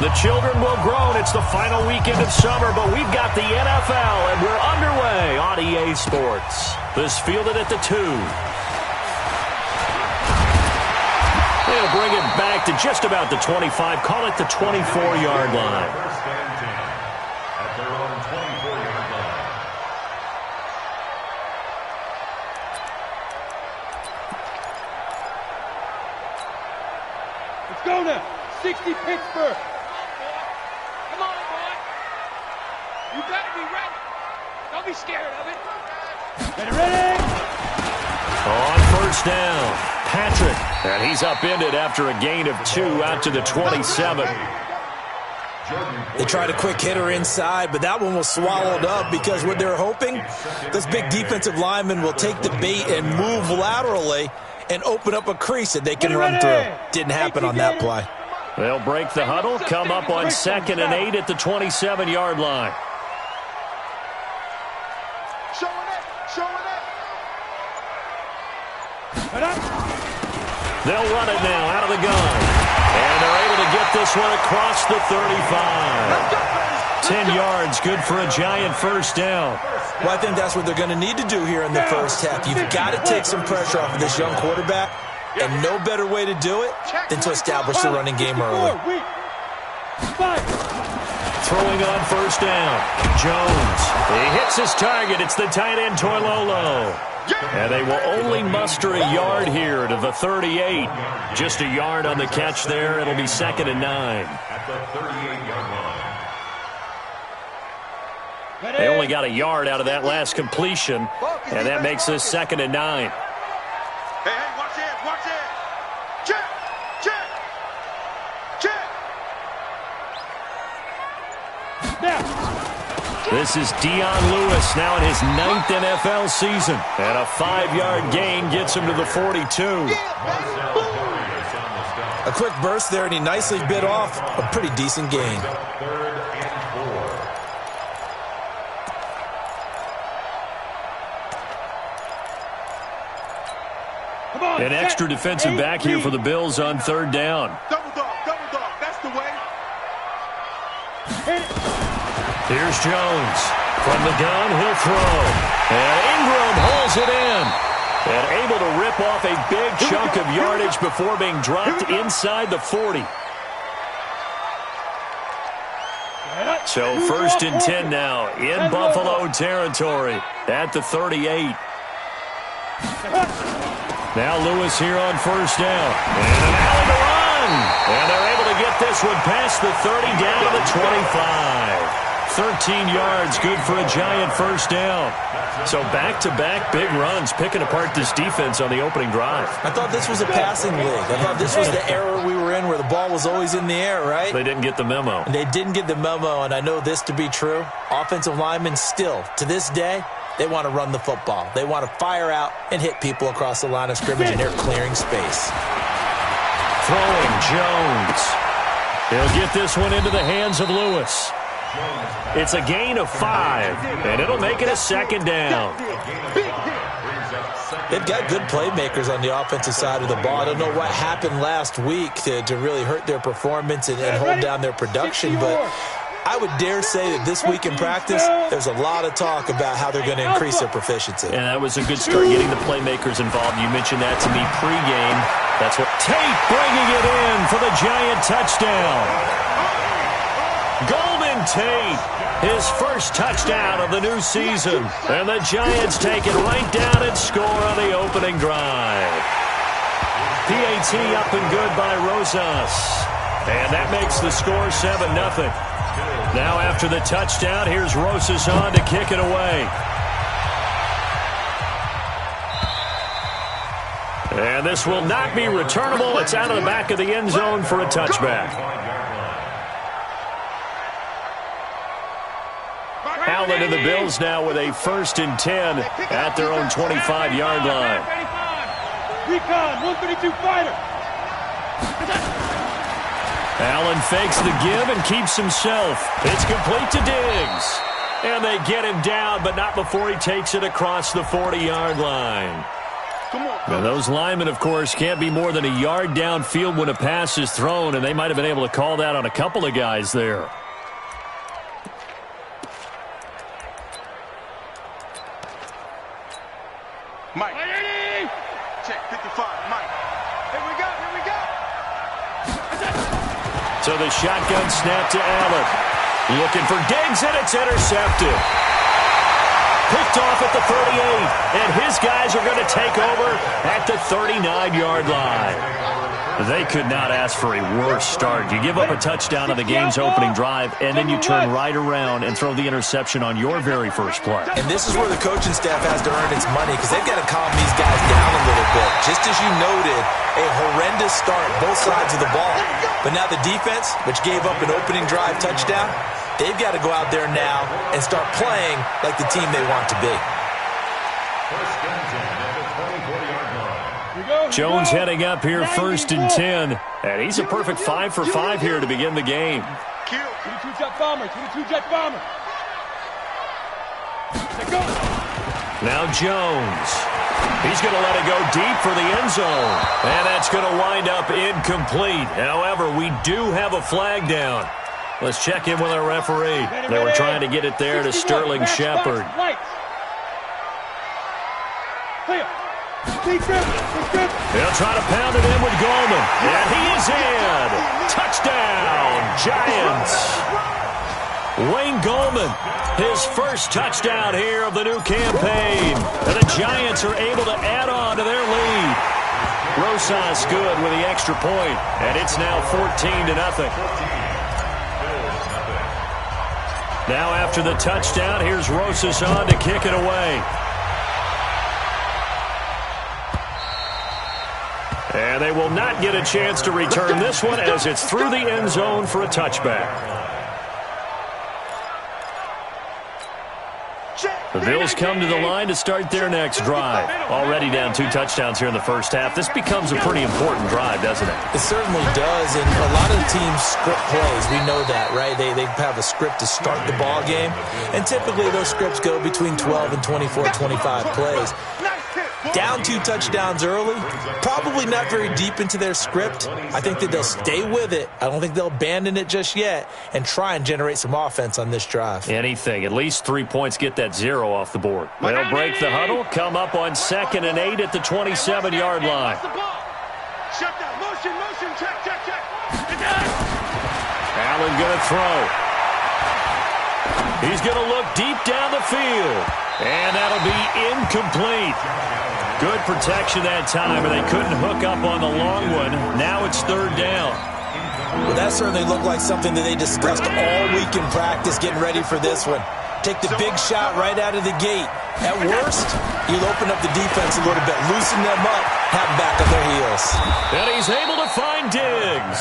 The children will groan. It's the final weekend of summer, but we've got the NFL, and we're underway on EA Sports. This fielded at the 2. They'll bring it back to just about the 25. Call it the 24-yard line. First and 10 at their own 24-yard line. Let's go now. 60 Pittsburgh. Come on, boy. You better be ready. Don't be scared of it. Ready? On first down, Patrick. And he's upended after a gain of 2 out to the 27. They tried a quick hitter inside, but that one was swallowed up because what they're hoping, those big defensive linemen will take the bait and move laterally and open up a crease that they can run through. Didn't happen on that play. They'll break the huddle, come up on 2nd and 8 at the 27-yard line. They'll run it now out of the gun. And they're able to get this one across the 35. 10 yards, good for a giant first down. Well, I think that's what they're going to need to do here in the first half. You've got to take some pressure off of this young quarterback, and no better way to do it than to establish the running game early. Throwing on first down, Jones. He hits his target. It's the tight end, Toilolo. And they will only muster a yard here to the 38. Just a yard on the catch there. It'll be 2nd and 9. At the 38-yard line. They only got a yard out of that last completion, and that makes this 2nd and 9. Hey, watch it, watch it. Check, check, check. Now. This is Dion Lewis now in his 9th NFL season. And a 5-yard gain gets him to the 42. A quick burst there, and he nicely bit off a pretty decent gain. 3rd and 4. An extra defensive back here for the Bills on 3rd down. Double dog, that's the way. Here's Jones. From the gun, he'll throw. And Ingram holds it in. And able to rip off a big chunk of yardage before being dropped inside the 40. So 1st and 10 now in Buffalo territory at the 38. Now Lewis here on first down. And an alley to run. And they're able to get this one past the 30 down to the 25. 13 yards, good for a giant first down. So back-to-back big runs, picking apart this defense on the opening drive. I thought this was a passing league. I thought this was the era we were in where the ball was always in the air, right? They didn't get the memo. And they didn't get the memo, and I know this to be true. Offensive linemen still, to this day, they want to run the football. They want to fire out and hit people across the line of scrimmage, and they're clearing space. Throwing Jones. He'll get this one into the hands of Lewis. It's a gain of 5, and it'll make it a 2nd down. They've got good playmakers on the offensive side of the ball. I don't know what happened last week to really hurt their performance and hold down their production, but I would dare say that this week in practice, there's a lot of talk about how they're going to increase their proficiency. And that was a good start, getting the playmakers involved. You mentioned that to me pregame. That's what Tate bringing it in for the giant touchdown. Golden Tate, his first touchdown of the new season. And the Giants take it right down and score on the opening drive. PAT up and good by Rosas. And that makes the score 7-0. Now after the touchdown, here's Rosas on to kick it away. And this will not be returnable. It's out of the back of the end zone for a touchback. Allen and the Bills now with a 1st and 10 at their own 25-yard line. Recon, 132 fighter. Allen fakes the give and keeps himself. It's complete to Diggs. And they get him down, but not before he takes it across the 40-yard line. Come on. Now, those linemen, of course, can't be more than a yard downfield when a pass is thrown, and they might have been able to call that on a couple of guys there. Mike. Check 55. Mike. Here we go. So the shotgun snap to Allen. Looking for Diggs, and it's intercepted. Picked off at the 38, and his guys are going to take over at the 39-yard line. They could not ask for a worse start. You give up a touchdown on the game's opening drive, and then you turn right around and throw the interception on your very first play. And this is where the coaching staff has to earn its money because they've got to calm these guys down a little bit. Just as you noted, a horrendous start, both sides of the ball. But now the defense, which gave up an opening drive touchdown, they've got to go out there now and start playing like the team they want to be. First and 10 at the 24-yard line. Jones heading up here 1st and 10. And he's a perfect 5 for 5 here to begin the game. 22-jet bomber, 22-jet bomber. Now Jones. He's going to let it go deep for the end zone. And that's going to wind up incomplete. However, we do have a flag down. Let's check in with our referee. They were trying to get it there to Sterling Shepard. They'll try to pound it in with Goldman. And he is in. Touchdown, Giants. Wayne Goldman, his first touchdown here of the new campaign. And the Giants are able to add on to their lead. Rosas good with the extra point, and it's now 14-0. Now after the touchdown, here's Rosas on to kick it away. And they will not get a chance to return this one as it's through the end zone for a touchback. The Bills come to the line to start their next drive. Already down 2 touchdowns here in the first half. This becomes a pretty important drive, doesn't it? It certainly does, and a lot of the teams script plays. We know that, right? They have a script to start the ball game, and typically those scripts go between 12 and 24, 25 plays. Down 2 touchdowns early, probably not very deep into their script. I think that they'll stay with it. I don't think they'll abandon it just yet and try and generate some offense on this drive. Anything. At least 3 points, get that 0 off the board. They'll break the huddle, come up on 2nd and 8 at the 27-yard line. Shut down. Motion. Check. Allen going to throw. He's going to look deep down the field. And that'll be incomplete. Good protection that time, but they couldn't hook up on the long one. Now it's 3rd down. Well, that certainly looked like something that they discussed all week in practice, getting ready for this one. Take the big shot right out of the gate. At worst, you'll open up the defense a little bit, loosen them up, have them back on their heels. And he's able to find Diggs.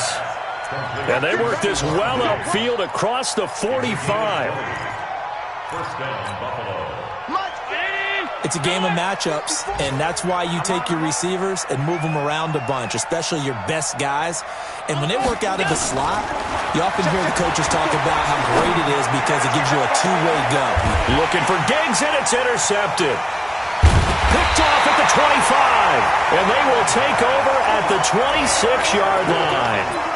And they work this well upfield across the 45. First down, Buffalo. It's a game of matchups, and that's why you take your receivers and move them around a bunch, especially your best guys. And when they work out of the slot, you often hear the coaches talk about how great it is because it gives you a two-way go. Looking for Diggs, and it's intercepted. Picked off at the 25, and they will take over at the 26-yard line.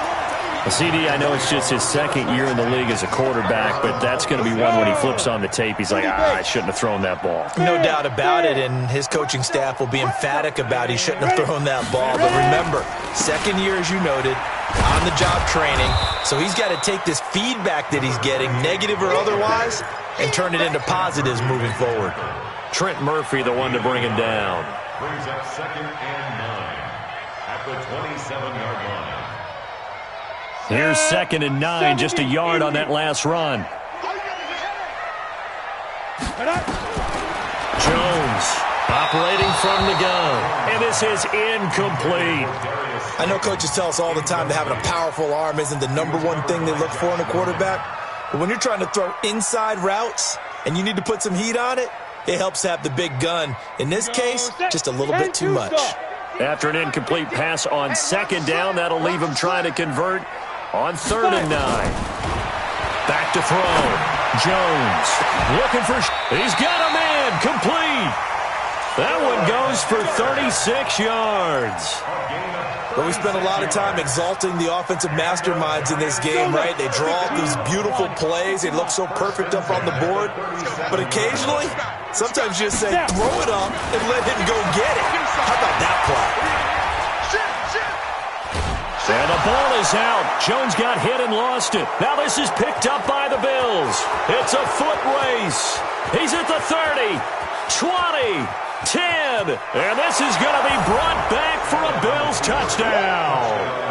CD, I know it's just his 2nd year in the league as a quarterback, but that's going to be one when he flips on the tape. He's like, I shouldn't have thrown that ball. No doubt about it, and his coaching staff will be emphatic about he shouldn't have thrown that ball. But remember, 2nd year, as you noted, on-the-job training, so he's got to take this feedback that he's getting, negative or otherwise, and turn it into positives moving forward. Trent Murphy, the one to bring him down. Brings up 2nd and 9 at the 27-yard line. Here's 2nd and 9, just a yard on that last run. Jones operating from the gun, and this is incomplete. I know coaches tell us all the time that having a powerful arm isn't the #1 thing they look for in a quarterback, but when you're trying to throw inside routes and you need to put some heat on it, it helps have the big gun. In this case, just a little bit too much. After an incomplete pass on 2nd down, that'll leave him trying to convert on 3rd and 9. Back to throw. Jones looking for... He's got a man. Complete. That one goes for 36 yards. But we spent a lot of time exalting the offensive masterminds in this game, right? They draw up these beautiful plays. They look so perfect up on the board. But occasionally, sometimes you just say, throw it up and let him go get it. How about that play? And the ball is out. Jones got hit and lost it. Now this is picked up by the Bills. It's a foot race. He's at the 30, 20, 10. And this is going to be brought back for a Bills touchdown.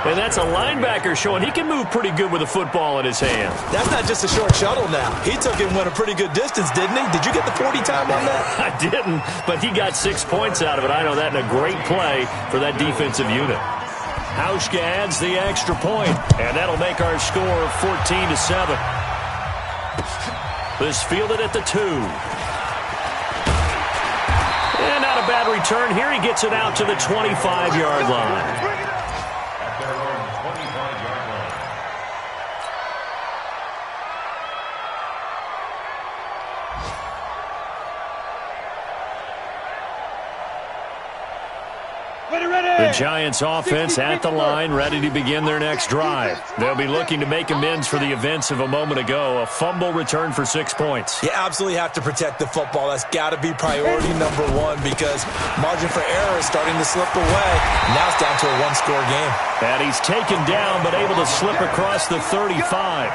And that's a linebacker showing he can move pretty good with a football in his hand. That's not just a short shuttle now. He took it and went a pretty good distance, didn't he? Did you get the 40 time on that? I didn't, but he got 6 points out of it. I know that in a great play for that defensive unit. Hauschka adds the extra point, and that'll make our score 14-7. This fielded at the 2. And not a bad return here. He gets it out to the 25-yard line. The Giants offense at the line, ready to begin their next drive. They'll be looking to make amends for the events of a moment ago. A fumble return for 6 points. You absolutely have to protect the football. That's got to be priority number one because margin for error is starting to slip away. Now it's down to a one-score game. And he's taken down but able to slip across the 35.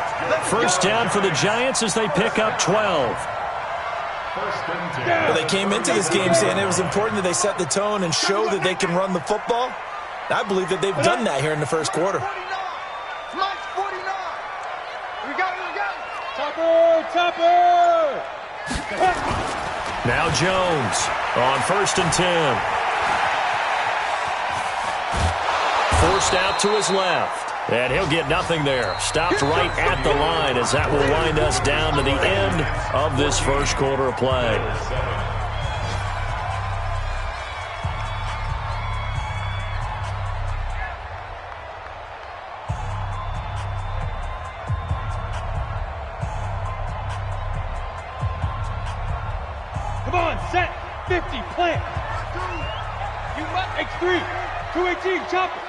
First down for the Giants as they pick up 12. Well, they came into this game saying it was important that they set the tone and show that they can run the football. I believe that they've done that here in the first quarter. Topper! Now Jones on 1st and 10. Forced out to his left. And he'll get nothing there. Stopped right at the line as that will wind us down to the end of this first quarter of play. Come on, set, 50, plant. You must, X3, 218, chopper.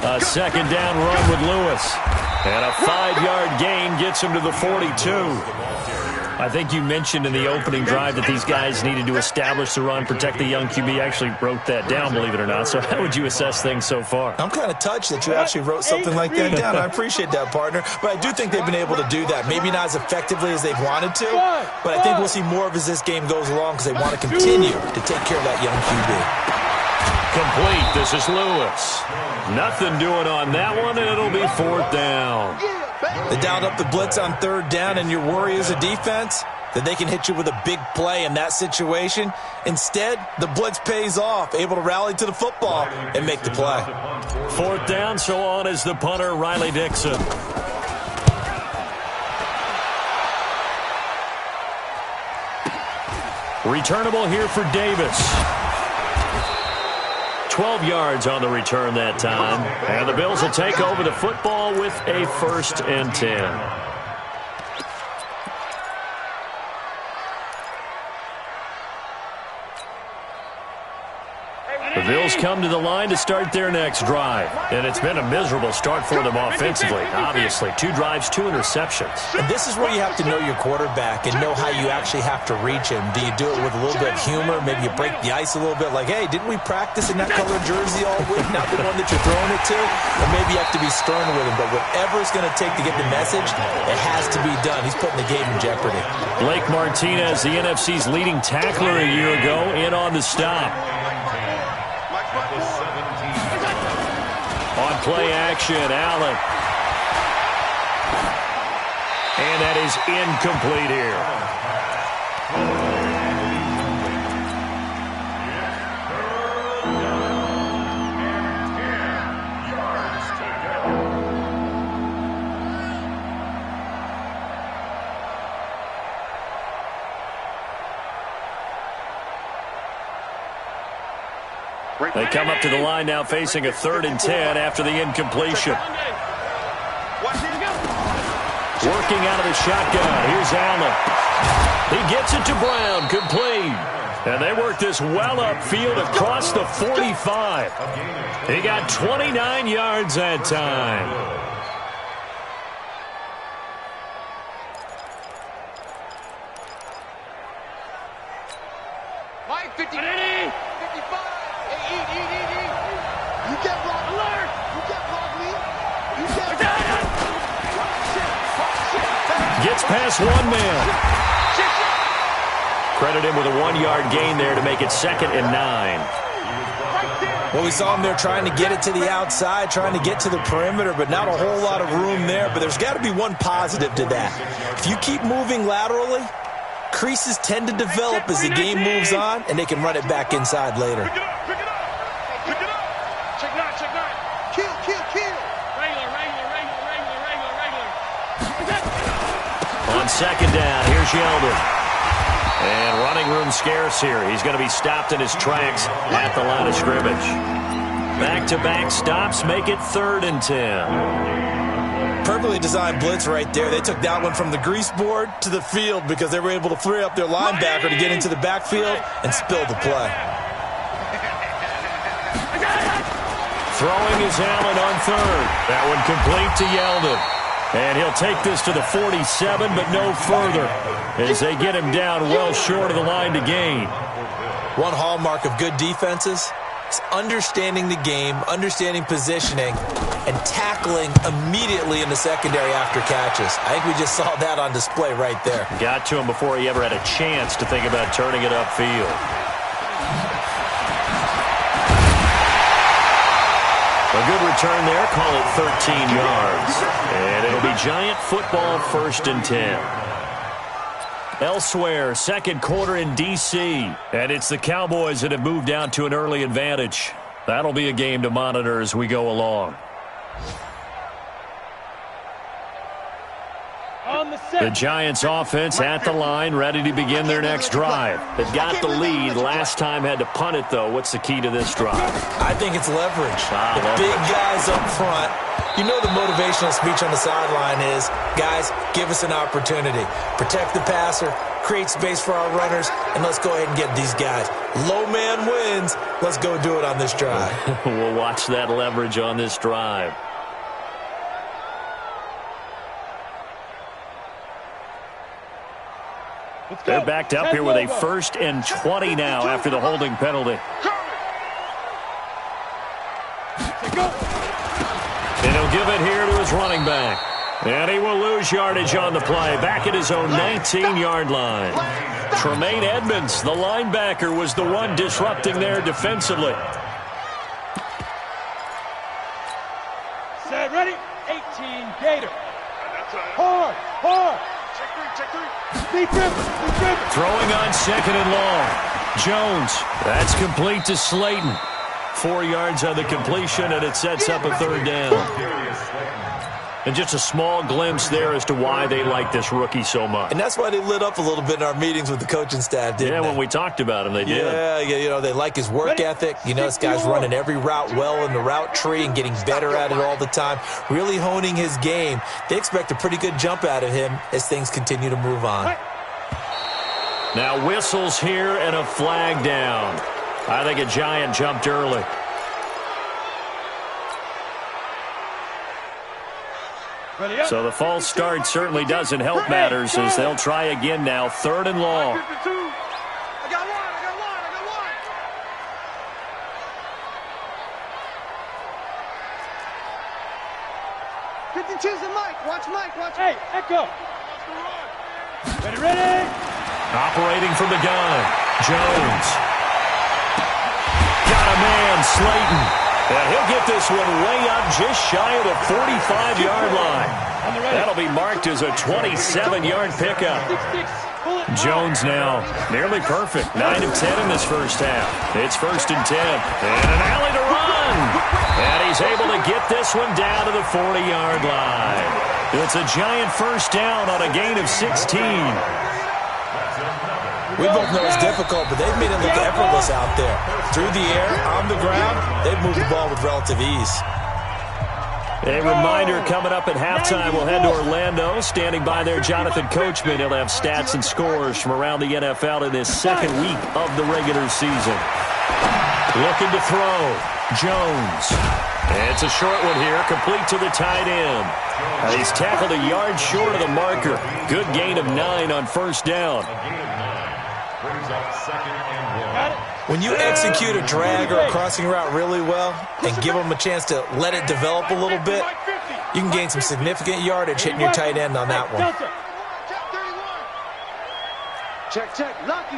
A second down run with Lewis. And a 5-yard gain gets him to the 42. I think you mentioned in the opening drive that these guys needed to establish the run, protect the young QB. Actually wrote that down, believe it or not. So how would you assess things so far? I'm kind of touched that you actually wrote something like that down. I appreciate that, partner. But I do think they've been able to do that. Maybe not as effectively as they've wanted to, but I think we'll see more of as this game goes along because they want to continue to take care of that young QB. Complete. This is Lewis. Nothing doing on that one, and it'll be 4th down. They dialed up the blitz on 3rd down, and your worry as a defense that they can hit you with a big play in that situation. Instead, the blitz pays off, able to rally to the football and make the play. 4th down, so on is the punter, Riley Dixon. Returnable here for Davis. 12 yards on the return that time. And the Bills will take over the football with a 1st and 10. The Bills come to the line to start their next drive. And it's been a miserable start for them offensively. Obviously, 2 drives, 2 interceptions. And this is where you have to know your quarterback and know how you actually have to reach him. Do you do it with a little bit of humor? Maybe you break the ice a little bit like, hey, didn't we practice in that colored jersey all week? Not the one that you're throwing it to? Or maybe you have to be stern with him. But whatever it's going to take to get the message, it has to be done. He's putting the game in jeopardy. Blake Martinez, the NFC's leading tackler a year ago, in on the stop. On play action, Allen. And that is incomplete here. They come up to the line now facing a 3rd and 10 after the incompletion. Working out of the shotgun. Here's Allen. He gets it to Brown. Complete. And they work this well upfield across the 45. He got 29 yards that time. Mike, 50, 55. Hey, eat. You get blocked. Alert. You get blocked, me. You get Gets past one man. Credit him with a 1-yard gain there to make it 2nd and 9. Well, we saw him there trying to get it to the outside, trying to get to the perimeter, but not a whole lot of room there. But there's got to be one positive to that. If you keep moving laterally, creases tend to develop as the game moves on, and they can run it back inside later. Pick it up. Check nine. Kill. Regular. On 2nd down, here's Yeldon. And running room scarce here. He's going to be stopped in his tracks at the line of scrimmage. Back-to-back stops make it 3rd and 10. Perfectly designed blitz right there. They took that one from the grease board to the field because they were able to free up their linebacker to get into the backfield and spill the play. Throwing is Allen on 3rd. That one complete to Yeldon. And he'll take this to the 47, but no further, as they get him down well short of the line to gain. One hallmark of good defenses is understanding the game, understanding positioning, and tackling immediately in the secondary after catches. I think we just saw that on display right there. Got to him before he ever had a chance to think about turning it upfield. A good return there, call it 13 yards. And it'll be Giant football 1st and 10. Elsewhere, 2nd quarter in D.C. And it's the Cowboys that have moved out to an early advantage. That'll be a game to monitor as we go along. The Giants offense at the line, ready to begin their next drive. They've got the lead. Last time had to punt it, though. What's the key to this drive? I think it's leverage. The big guys up front. You know the motivational speech on the sideline is, guys, give us an opportunity. Protect the passer, create space for our runners, and let's go ahead and get these guys. Low man wins. Let's go do it on this drive. We'll watch that leverage on this drive. They're backed up here with a 1st and 20 now after the holding penalty. And he'll give it here to his running back. And he will lose yardage on the play. Back at his own 19-yard line. Tremaine Edmonds, the linebacker, was the one disrupting there defensively. Set, ready? 18, Gator. Hard. Check three. Deep dribble. Throwing on 2nd and long. Jones, that's complete to Slayton. 4 yards on the completion, and it sets up a 3rd down. And just a small glimpse there as to why they like this rookie so much. And that's why they lit up a little bit in our meetings with the coaching staff, didn't they? Yeah, when we talked about him, they did. Yeah, you know, they like his work ethic. You know, this guy's running every route well in the route tree and getting better at it all the time, really honing his game. They expect a pretty good jump out of him as things continue to move on. Now whistles here and a flag down. I think a Giant jumped early. So the false start certainly doesn't help matters as they'll try again now. 3rd and long. I got one. 52's and Mike. Watch Mike. Hey, Echo. Ready. Operating from the gun. Jones. Got a man, Slayton. And he'll get this one way up just shy of the 45-yard line. That'll be marked as a 27-yard pickup. Jones now nearly perfect. 9 of 10 in this first half. It's 1st and 10. And an alley to run. And he's able to get this one down to the 40-yard line. It's a Giant 1st down on a gain of 16. We both know it's difficult, but they've made it look effortless out there. Through the air, on the ground, they've moved the ball with relative ease. A reminder coming up at halftime, we'll head to Orlando. Standing by there, Jonathan Coachman. He'll have stats and scores from around the NFL in this second week of the regular season. Looking to throw. Jones. It's a short one here, complete to the tight end. He's tackled a yard short of the marker. Good gain of 9 on first down. Brings up 2nd and 1. When you execute a drag or a crossing route really well and give them a chance to let it develop a little bit, you can gain some significant yardage hitting your tight end on that one. Check, check. Lucky.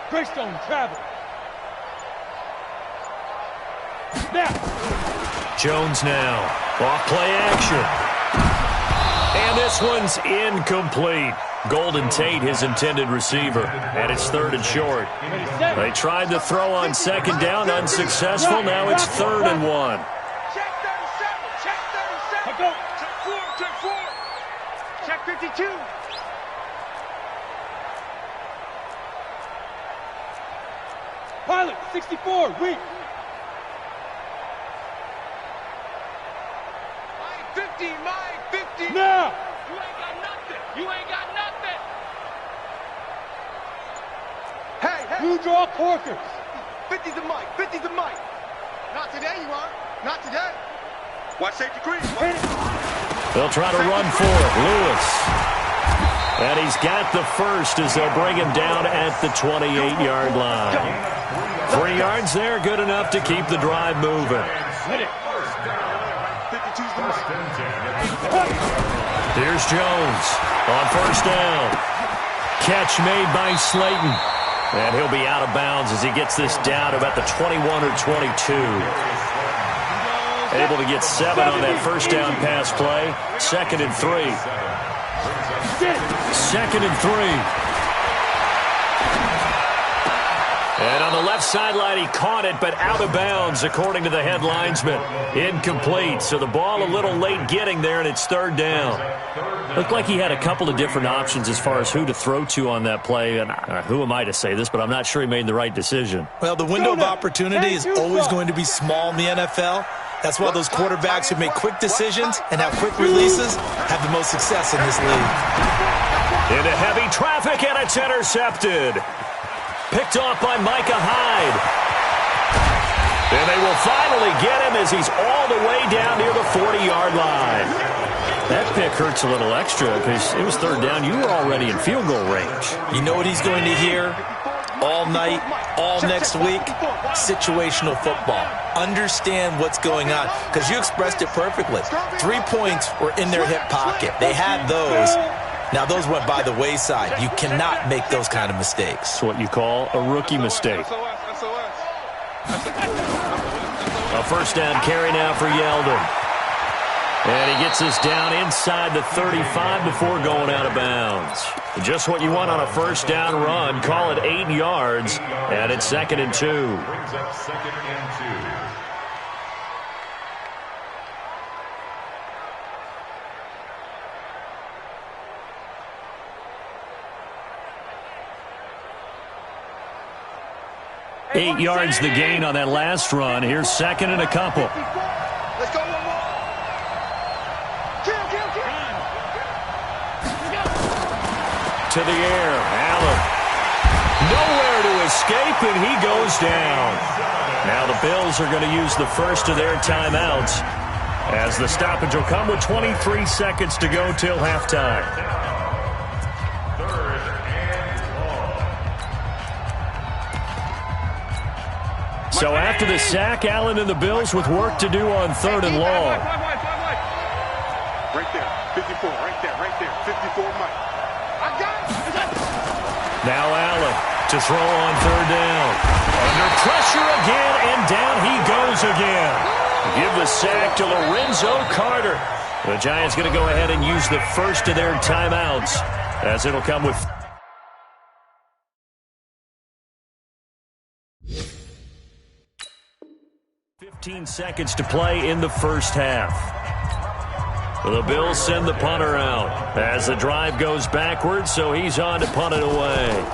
Greystone travel. Snap. Jones now. Off play action. And this one's incomplete. Golden Tate, his intended receiver. And it's 3rd and short. They tried to throw on 2nd down, unsuccessful. Now it's 3rd and 1. Check 37. Check 37. Check 4. Check 4. Check 52. Pilot, 64, weak. My 50. Now. You ain't got nothing. Hey. You draw corkers. 50's the mic. 50's the mic. Not today, you are. Not today. Watch safety green. They'll try to run for it. Lewis. And he's got the first as they'll bring him down at the 28-yard line. 3 yards there, good enough to keep the drive moving. Here's Jones on first down. Catch made by Slayton. And he'll be out of bounds as he gets this down to about the 21 or 22. Able to get 7 on that first down pass play. 2nd and 3. 2nd and 3. And on the left sideline, he caught it, but out of bounds, according to the head linesman. Incomplete, so the ball a little late getting there, and it's 3rd down. Looked like he had a couple of different options as far as who to throw to on that play. And who am I to say this, but I'm not sure he made the right decision. Well, the window of opportunity is always going to be small in the NFL. That's why those quarterbacks who make quick decisions and have quick releases have the most success in this league. Into heavy traffic, and it's intercepted. Picked off by Micah Hyde. And they will finally get him as he's all the way down near the 40-yard line. That pick hurts a little extra because it was 3rd down. You were already in field goal range. You know what he's going to hear all night, all next week? Situational football. Understand what's going on because you expressed it perfectly. 3 points were in their hip pocket. They had those. Now, those went by the wayside. You cannot make those kind of mistakes. It's what you call a rookie mistake. A first down carry now for Yeldon. And he gets us down inside the 35 before going out of bounds. Just what you want on a first down run. Call it 8 yards, and it's 2nd and 2. Brings up 2nd and 2. Eight yards the gain on that last run. Here's 2nd and a couple. Let's go one more. Kill. To the air. Allen. Nowhere to escape, and he goes down. Now the Bills are going to use the first of their timeouts as the stoppage will come with 23 seconds to go till halftime. So after the sack, Allen and the Bills with work to do on 3rd and long. Right there, 54, right there, 54, Mike. I got it. Now Allen to throw on 3rd down. Under pressure again, and down he goes again. Give the sack to Lorenzo Carter. The Giants going to go ahead and use the first of their timeouts as it'll come with 15 seconds to play in the first half. The Bills send the punter out as the drive goes backwards, so he's on to punt it away.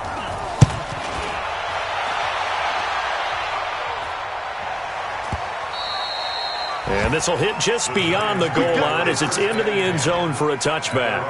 And this will hit just beyond the goal line as it's into the end zone for a touchback.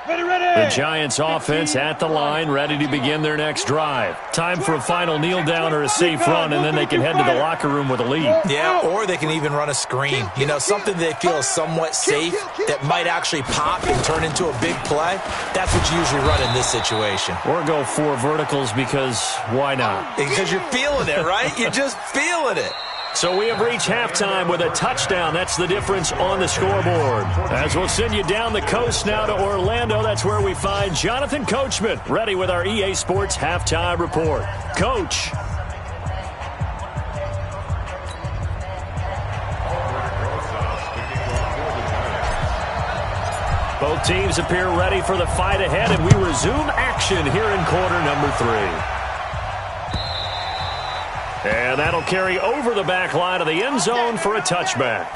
The Giants offense at the line, ready to begin their next drive. Time for a final kneel down or a safe run, and then they can head to the locker room with a lead. Yeah, or they can even run a screen. You know, something they feel is somewhat safe that might actually pop and turn into a big play. That's what you usually run in this situation. Or go 4 verticals because why not? Because you're feeling it, right? You're just feeling it. So we have reached halftime with a touchdown. That's the difference on the scoreboard. As we'll send you down the coast now to Orlando, that's where we find Jonathan Coachman, ready with our EA Sports Halftime Report. Coach. Both teams appear ready for the fight ahead, and we resume action here in quarter number 3. And that'll carry over the back line of the end zone for a touchback.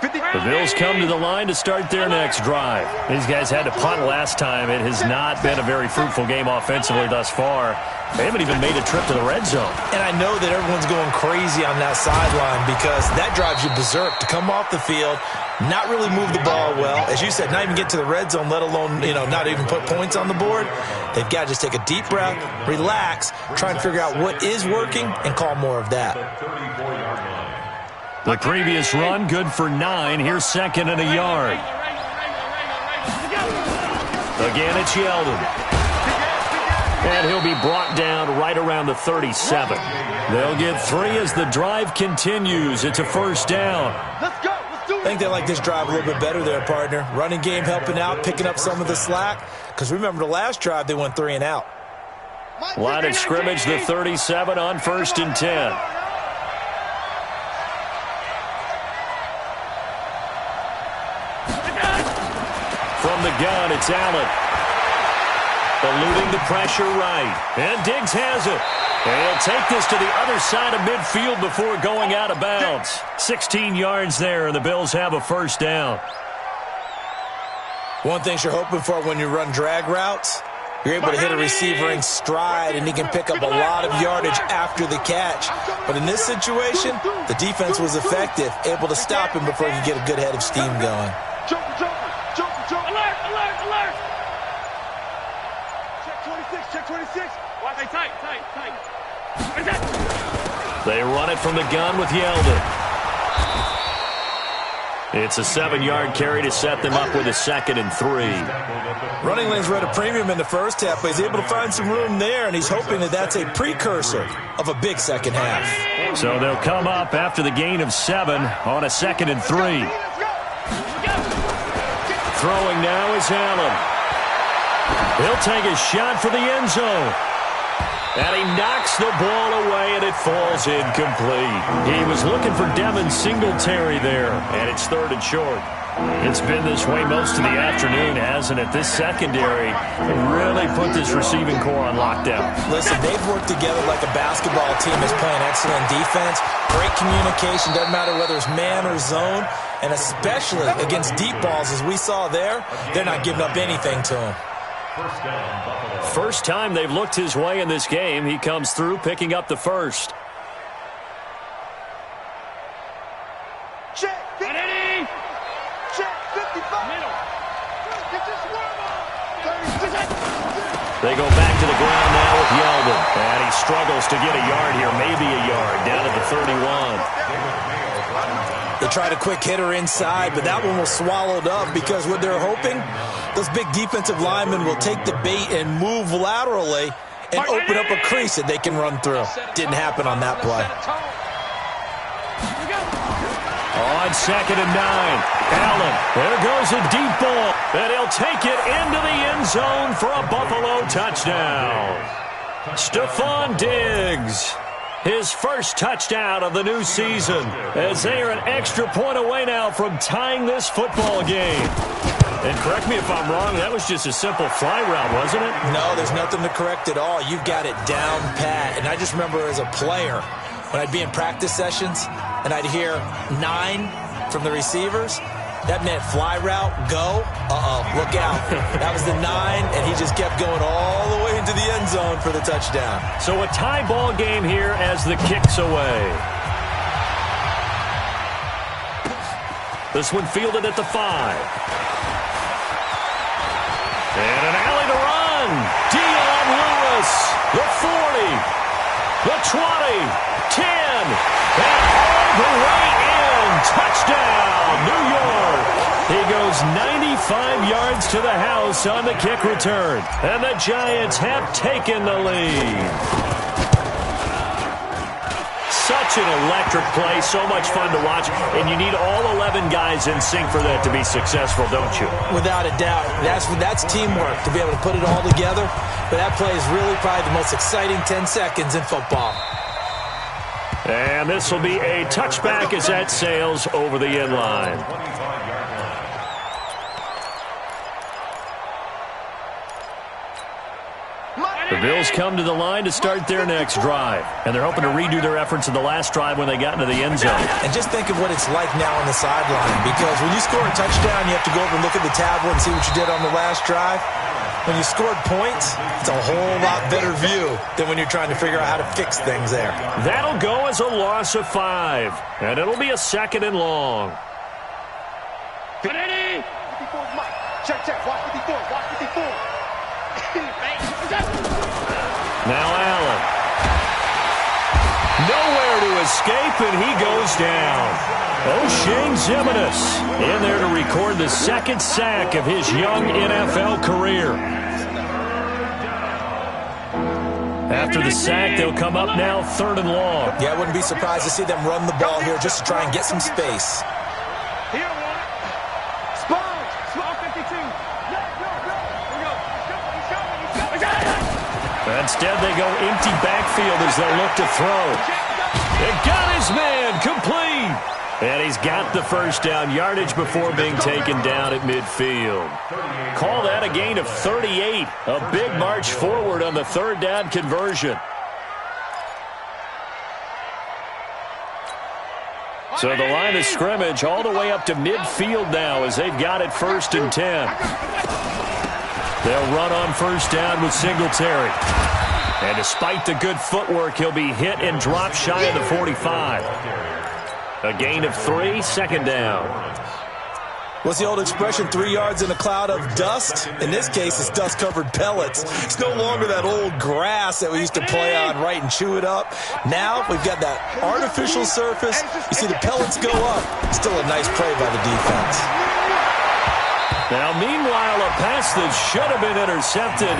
The Bills come to the line to start their next drive. These guys had to punt last time. It has not been a very fruitful game offensively thus far. They haven't even made a trip to the red zone. And I know that everyone's going crazy on that sideline because that drives you berserk to come off the field, not really move the ball well. As you said, not even get to the red zone, let alone, not even put points on the board. They've got to just take a deep breath, relax, try and figure out what is working, and call more of that. The previous run, good for 9. Here's second and a yard. Again, it's Yeldon. And he'll be brought down right around the 37. They'll get 3 as the drive continues. It's a first down. Let's go. Let's do it. I think they like this drive a little bit better there, partner. Running game helping out, picking up some of the slack. Because remember, the last drive, they went 3 and out. Line of scrimmage, the 37 on 1st and 10. From the gun, it's Allen. Eluding the pressure right. And Diggs has it. And he'll take this to the other side of midfield before going out of bounds. 16 yards there, and the Bills have a first down. One thing you're hoping for when you run drag routes, you're able to hit a receiver in stride, and he can pick up a lot of yardage after the catch. But in this situation, the defense was effective, able to stop him before he could get a good head of steam going. Joker. Alert. Check 26. Watch it tight. They run it from the gun with Yeldon. It's a 7-yard carry to set them up with a 2nd and 3. Running lanes were at a premium in the first half, but he's able to find some room there, and he's hoping that that's a precursor of a big second half. So they'll come up after the gain of 7 on a 2nd and 3. Throwing now is Allen. He'll take a shot for the end zone. And he knocks the ball away, and it falls incomplete. He was looking for Devin Singletary there, and it's 3rd and short. It's been this way most of the afternoon, hasn't it? This secondary really put this receiving core on lockdown. Listen, they've worked together like a basketball team is playing excellent defense. Great communication, doesn't matter whether it's man or zone. And especially against deep balls, as we saw there, they're not giving up anything to him. First time they've looked his way in this game. He comes through picking up the first. Check 55. They go back to the ground now with Yeldon. And he struggles to get a yard here, maybe a yard, down at the 31. They tried a quick hitter inside, but that one was swallowed up because what they're hoping, those big defensive linemen will take the bait and move laterally and open up a crease that they can run through. Didn't happen on that play. On 2nd and 9, Allen, there goes a deep ball, and he'll take it into the end zone for a Buffalo touchdown. Stephon Diggs, his first touchdown of the new season, as they are an extra point away now from tying this football game. And correct me if I'm wrong, that was just a simple fly route, wasn't it? No, there's nothing to correct at all. You've got it down pat. And I just remember as a player, when I'd be in practice sessions and I'd hear 9 from the receivers, that meant fly route, go, look out. That was the 9, and he just kept going all the way into the end zone for the touchdown. So a tie ball game here as the kick's away. This one fielded at the 5. And an alley to run. Dion Lewis, the 40, the 20, 10, and all the way in. Touchdown, New York. He goes 95 yards to the house on the kick return. And the Giants have taken the lead. Such an electric play, so much fun to watch, and you need all 11 guys in sync for that to be successful, don't you? Without a doubt. That's teamwork, to be able to put it all together. But that play is really probably the most exciting 10 seconds in football. And this will be a touchback as that sails over the end line. The Bills come to the line to start their next drive. And they're hoping to redo their efforts in the last drive when they got into the end zone. And just think of what it's like now on the sideline. Because when you score a touchdown, you have to go over and look at the tablet and see what you did on the last drive. When you scored points, it's a whole lot better view than when you're trying to figure out how to fix things there. That'll go as a loss of 5. And it'll be a 2nd and long. 54 Mike. Check. Watch 54. Watch 54. Now Allen. Nowhere to escape, and he goes down. O'Shane Ximines in there to record the 2nd sack of his young NFL career. After the sack, they'll come up now 3rd and long. Yeah, I wouldn't be surprised to see them run the ball here just to try and get some space. Here, Sponge. Small 52. Instead, they go empty backfield as they look to throw. It got his man complete. And he's got the first down yardage before being taken down at midfield. Call that a gain of 38. A big march forward on the 3rd down conversion. So the line of scrimmage all the way up to midfield now as they've got it 1st and 10. They'll run on 1st down with Singletary. And despite the good footwork, he'll be hit and drop shy of the 45. A gain of 3, 2nd down. What's the old expression, 3 yards in a cloud of dust? In this case, it's dust-covered pellets. It's no longer that old grass that we used to play on, right, and chew it up. Now we've got that artificial surface. You see the pellets go up. Still a nice play by the defense. Now, meanwhile, a pass that should have been intercepted,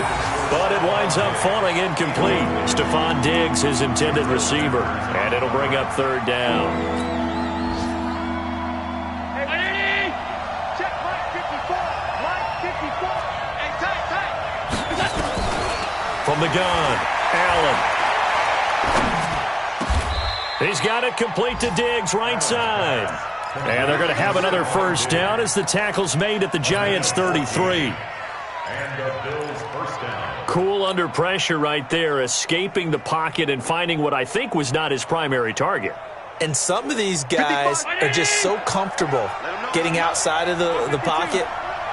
but it winds up falling incomplete. Stephon Diggs, his intended receiver, and it'll bring up 3rd down. From the gun, Allen. He's got it complete to Diggs, right side. And they're going to have another 1st down as the tackle's made at the Giants' 33. And the Bills' 1st down. Cool under pressure right there, escaping the pocket and finding what I think was not his primary target. And some of these guys are just so comfortable getting outside of the pocket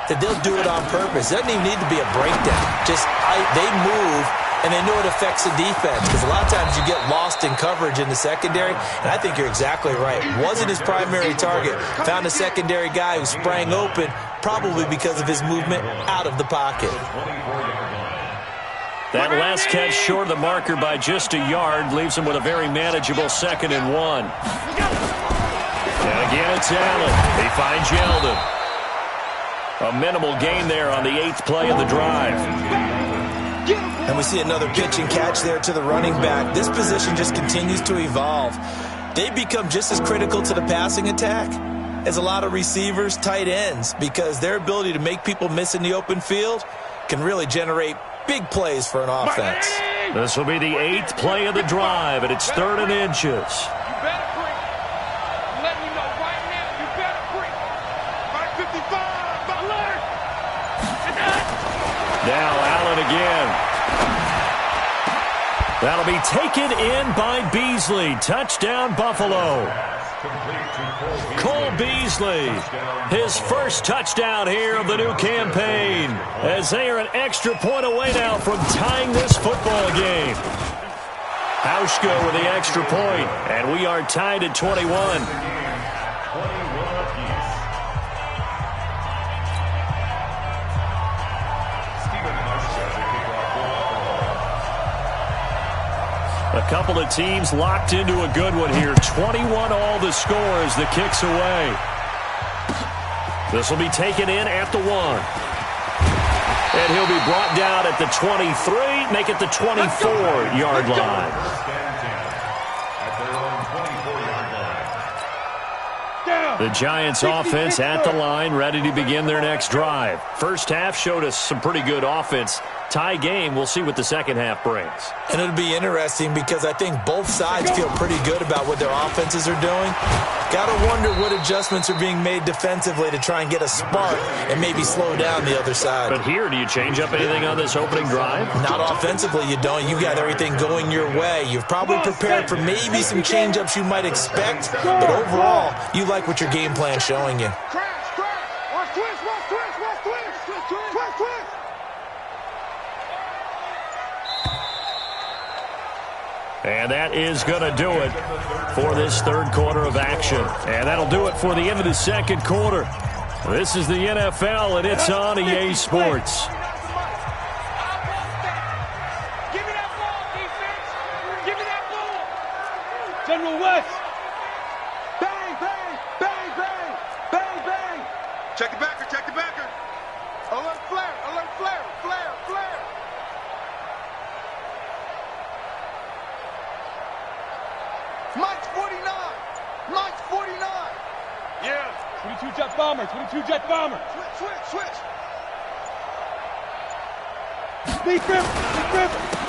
that they'll do it on purpose. It doesn't even need to be a breakdown. Just they move, and they know it affects the defense because a lot of times you get lost in coverage in the secondary, and I think you're exactly right. Wasn't his primary target. Found a secondary guy who sprang open, probably because of his movement out of the pocket. That last catch short of the marker by just a yard leaves him with a very manageable 2nd and 1. And again, it's Allen. He finds Yeldon. A minimal gain there on the 8th play of the drive. And we see another pitch and catch there to the running back. This position just continues to evolve. They become just as critical to the passing attack as a lot of receivers, tight ends, because their ability to make people miss in the open field can really generate big plays for an offense. This will be the 8th play of the drive, and it's 3rd and inches. Now Allen again. That'll be taken in by Beasley. Touchdown, Buffalo. Cole Beasley, his first touchdown here of the new campaign, as they are an extra point away now from tying this football game. Hauschka with the extra point, and we are tied at 21. A couple of teams locked into a good one here. 21 all the score as the kick's away. This will be taken in at the 1. And he'll be brought down at the 23, make it the 24-yard line. The Giants offense at the line, ready to begin their next drive. First half showed us some pretty good offense. Tie game, we'll see what the second half brings. And it'll be interesting because I think both sides feel pretty good about what their offenses are doing. Got to wonder what adjustments are being made defensively to try and get a spark and maybe slow down the other side. But here, do you change up anything on this opening drive? Not offensively, you don't. You got everything going your way. You've probably prepared for maybe some change-ups you might expect, but overall, you like what your game plan's showing you. Watch twist. And that is going to do it for this third quarter of action. And that'll do it for the end of the second quarter. This is the NFL, and it's on EA Sports. Give me that ball, defense. Give me that ball. General West. Bang, bang, bang, bang, bang, bang. Check the backer. Alert flare. Mike's 49. Yeah. 22 jet bomber. Switch. Sneak grip.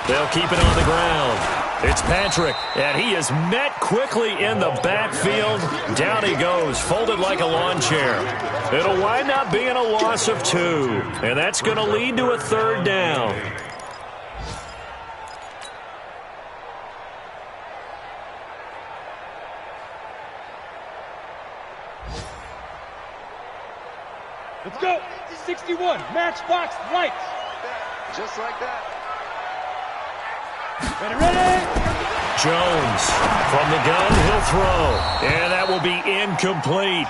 They'll keep it on the ground. It's Patrick, and he is met quickly in the backfield. Down he goes, folded like a lawn chair. It'll wind up being a loss of 2, and that's going to lead to a third down. Let's go. 61. Matchbox lights. Just like that. Ready. Jones from the gun, he'll throw. And that will be incomplete.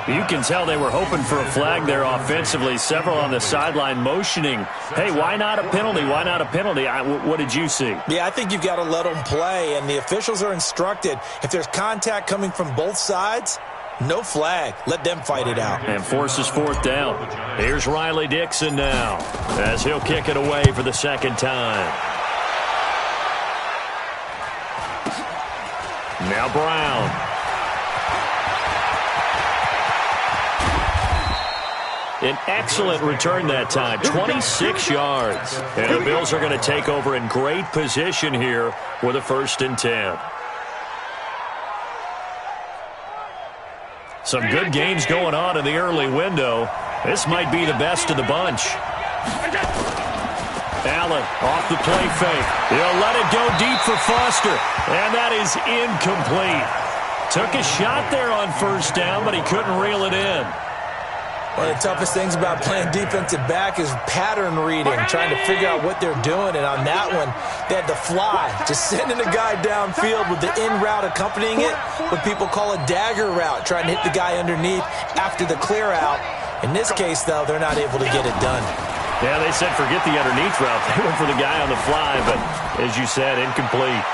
You can tell they were hoping for a flag there offensively. Several on the sideline motioning. Hey, why not a penalty? What did you see? Yeah, I think you've got to let them play, and the officials are instructed. If there's contact coming from both sides, no flag. Let them fight it out. And forces fourth down. Here's Riley Dixon now as he'll kick it away for the second time. Now Brown. An excellent return that time, 26 yards. And the Bills are going to take over in great position here with a 1st and 10. Some good games going on in the early window. This might be the best of the bunch. Allen off the play fake. He'll let it go deep for Foster. And that is incomplete. Took a shot there on 1st down, but he couldn't reel it in. One of the toughest things about playing defensive back is pattern reading, trying to figure out what they're doing. And on that one, they had to fly, just sending a guy downfield with the in route accompanying it, what people call a dagger route, trying to hit the guy underneath after the clear out. In this case, though, they're not able to get it done. Yeah, they said forget the underneath route. They went for the guy on the fly, but as you said, incomplete.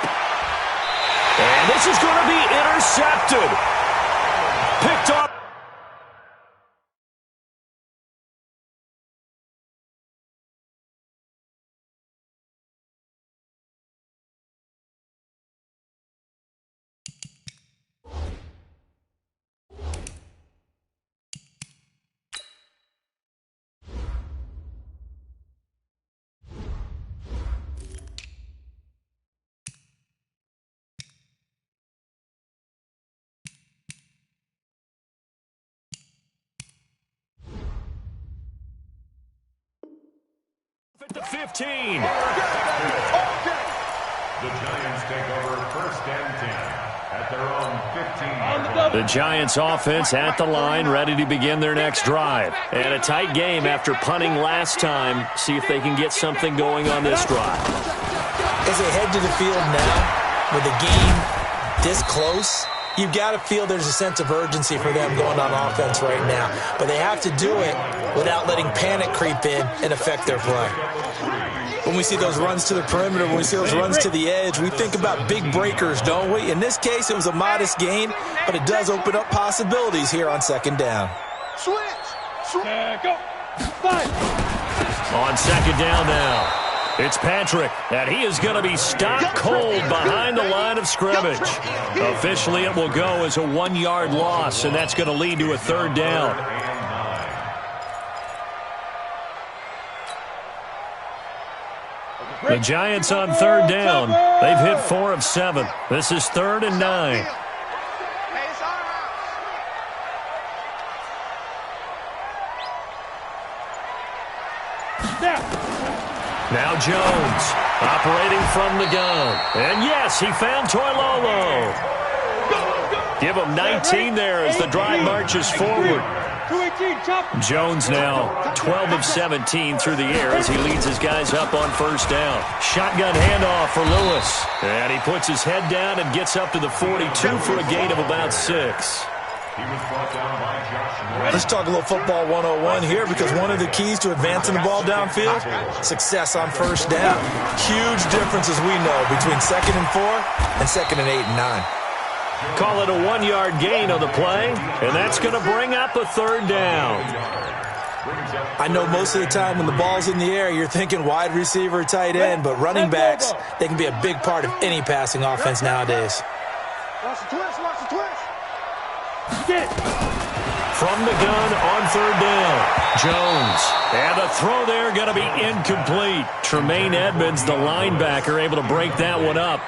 And this is going to be intercepted. Picked up. At the 15. The Giants take over 1st and 10 at their own 15-yard line. The Giants offense at the line, ready to begin their next drive. And a tight game after punting last time. See if they can get something going on this drive. As they head to the field now, with the game this close, you've got to feel there's a sense of urgency for them going on offense right now. But they have to do it without letting panic creep in and affect their play. When we see those runs to the perimeter, when we see those runs to the edge, we think about big breakers, don't we? In this case, it was a modest gain, but it does open up possibilities here on 2nd down. Switch. Go. 5. On 2nd down now. It's Patrick, and he is going to be stopped cold behind the line of scrimmage. Officially, it will go as a 1-yard loss, and that's going to lead to a 3rd down. The Giants on 3rd down. They've hit 4 of 7. This is 3rd and 9. Now Jones, operating from the gun. And yes, he found Toilolo. Give him 19 there as the drive marches forward. Jones now 12 of 17 through the air as he leads his guys up on 1st down. Shotgun handoff for Lewis. And he puts his head down and gets up to the 42 for a gain of about 6. Let's talk a little football 101 here, because one of the keys to advancing the ball downfield, success on 1st down. Huge difference, as we know, between 2nd and 4 and 2nd and 8 and 9. Call it a 1-yard gain on the play, and that's going to bring up a 3rd down. I know most of the time when the ball's in the air, you're thinking wide receiver, tight end, but running backs, they can be a big part of any passing offense nowadays. Watch the twist. From the gun on 3rd down, Jones. And the throw there going to be incomplete. Tremaine Edmonds, the linebacker, able to break that one up.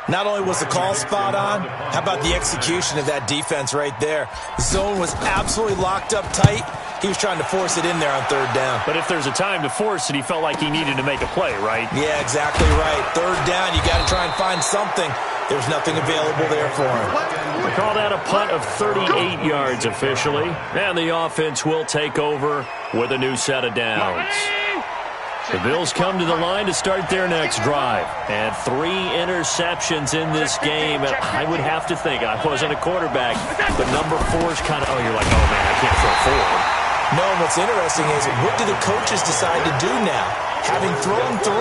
Not only was the call spot on, how about the execution of that defense right there? The zone was absolutely locked up tight. He was trying to force it in there on 3rd down. But if there's a time to force it, he felt like he needed to make a play, right? Yeah, exactly right. 3rd down, you got to try and find something. There's nothing available there for him. They call that a punt of 38 yards officially. And the offense will take over with a new set of downs. The Bills come to the line to start their next drive. And 3 interceptions in this game. And I would have to think, I wasn't a quarterback, but number 4 is kind of, oh, you're like, oh, man, I can't throw 4. No, what's interesting is, what do the coaches decide to do now? Having thrown 3,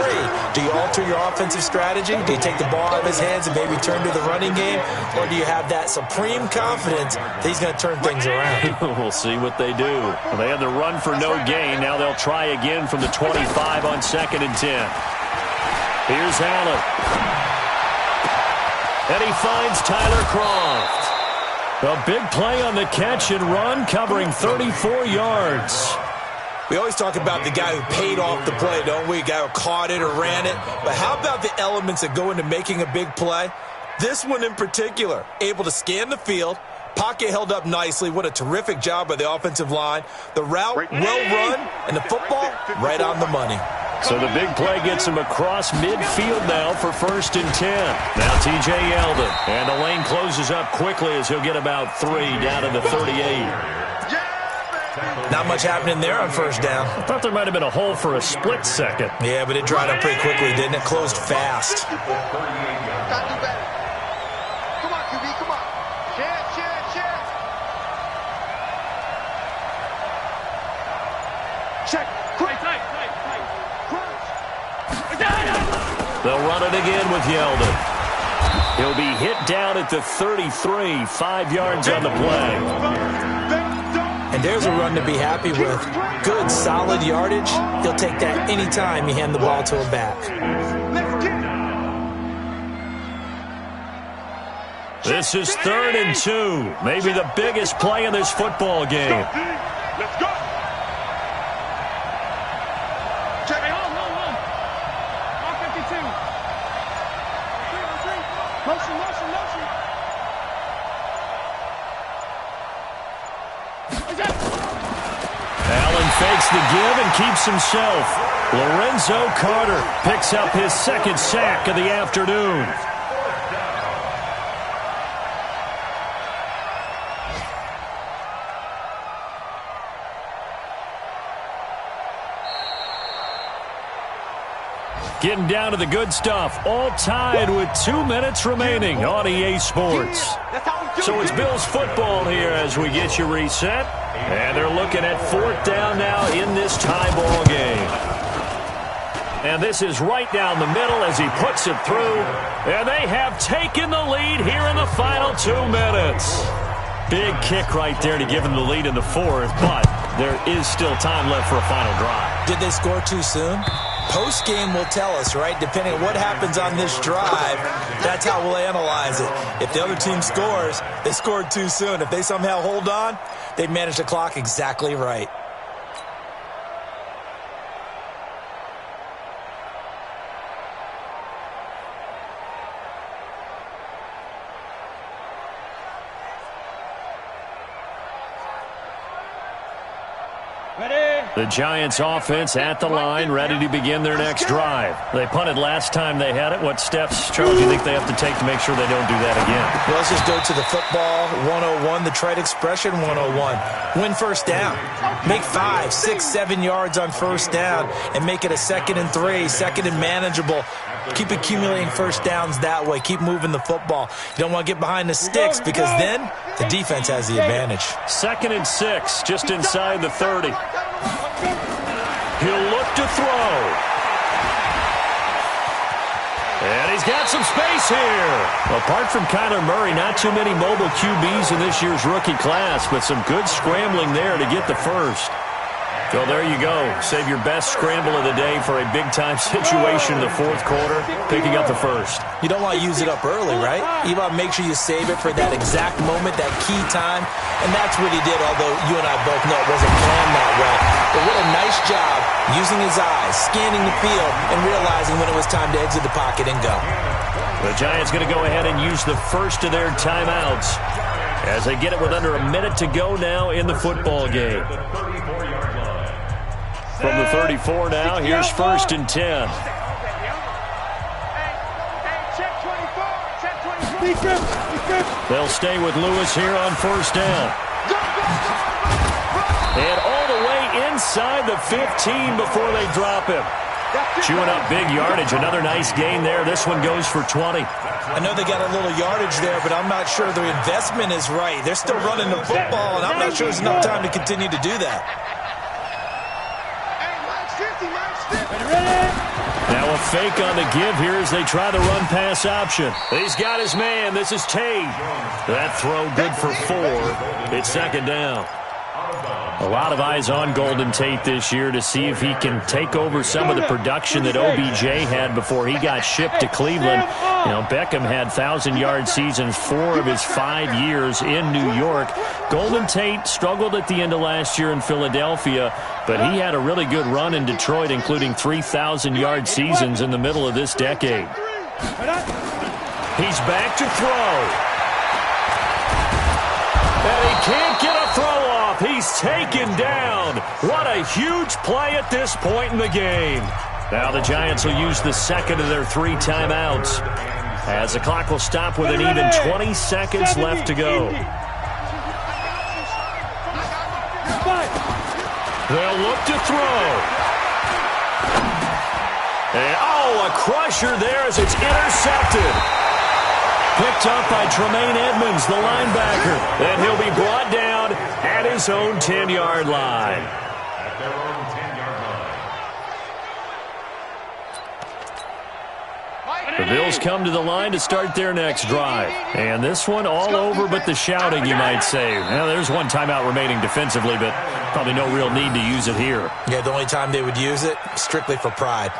do you alter your offensive strategy? Do you take the ball out of his hands and maybe turn to the running game? Or do you have that supreme confidence that he's going to turn things around? We'll see what they do. Well, they had the run for no gain. Now they'll try again from the 25 on 2nd and 10. Here's Allen. And he finds Tyler Croft. A big play on the catch and run, covering 34 yards. We always talk about the guy who paid off the play, don't we? A guy who caught it or ran it. But how about the elements that go into making a big play? This one in particular, able to scan the field, pocket held up nicely. What a terrific job by the offensive line. The route, well run, and the football, right on the money. So the big play gets him across midfield now for 1st and 10. Now T.J. Yeldon. And the lane closes up quickly as he'll get about 3 down to the 38. Not much happening there on 1st down. I thought there might have been a hole for a split second. Yeah, but it dried up pretty quickly, didn't it? Closed fast. Gotta do better. Come on, QB, come on. Chance. Check. Tight. Crunch. They'll run it again with Yeldon. He'll be hit down at the 33, 5 yards on the play. And there's a run to be happy with. Good, solid yardage. He'll take that anytime you hand the ball to him back. This is 3rd and 2. Maybe the biggest play in this football game. Let's go. Check it. Hold. All 52. Motion. Allen fakes the give and keeps himself. Lorenzo Carter picks up his second sack of the afternoon. Getting down to the good stuff, all tied with 2 minutes remaining on EA Sports. So it's Bills football here as we get you reset. And they're looking at 4th down now in this tie ball game. And this is right down the middle as he puts it through. And they have taken the lead here in the final 2 minutes. Big kick right there to give them the lead in the 4th, but there is still time left for a final drive. Did they score too soon? Post-game will tell us, right? Depending on what happens on this drive, that's how we'll analyze it. If the other team scores, they scored too soon. If they somehow hold on, they managed the clock exactly right. The Giants offense at the line, ready to begin their next drive. They punted last time they had it. What steps, Charles, do you think they have to take to make sure they don't do that again? Well, let's just go to the football 101, the trite expression 101. Win first down. Make 5, 6, 7 yards on first down and make it a 2nd and 3, 2nd and manageable. Keep accumulating first downs that way. Keep moving the football. You don't want to get behind the sticks because then the defense has the advantage. 2nd and 6, just inside the 30. He'll look to throw. And he's got some space here. Apart from Kyler Murray, not too many mobile QBs in this year's rookie class, but some good scrambling there to get the first. So there you go. Save your best scramble of the day for a big-time situation in the 4th quarter, picking up the first. You don't want to use it up early, right? You want to make sure you save it for that exact moment, that key time. And that's what he did, although you and I both know it wasn't planned that way. But what a nice job using his eyes, scanning the field, and realizing when it was time to exit the pocket and go. The Giants going to go ahead and use the first of their timeouts as they get it with under a minute to go now in the football game. From the 34 now, here's 1st and 10. They'll stay with Lewis here on 1st down. And all the way inside the 15 before they drop him. Chewing up big yardage. Another nice gain there. This one goes for 20. I know they got a little yardage there, but I'm not sure the investment is right. They're still running the football, and I'm not sure there's enough time to continue to do that. Now a fake on the give here as they try the run-pass option. He's got his man. This is Tate. That throw good for 4. It's 2nd down. A lot of eyes on Golden Tate this year to see if he can take over some of the production that OBJ had before he got shipped to Cleveland. You know, Beckham had 1,000-yard seasons 4 of his 5 years in New York. Golden Tate struggled at the end of last year in Philadelphia, but he had a really good run in Detroit, including 3,000-yard seasons in the middle of this decade. He's back to throw. And he can't get a throw off. He's taken down. What a huge play at this point in the game. Now the Giants will use the 2nd of their 3 timeouts as the clock will stop with an even 20 seconds left to go. They'll look to throw. And, a crusher there as it's intercepted. Picked up by Tremaine Edmonds, the linebacker. And he'll be brought down at his own 10-yard line. At their own 10-yard line. The Bills come to the line to start their next drive. And this one all over but the shouting, you might say. Well, there's one timeout remaining defensively, but probably no real need to use it here. Yeah, the only time they would use it, strictly for pride.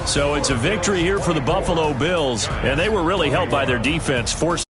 So it's a victory here for the Buffalo Bills, and they were really helped by their defense, forced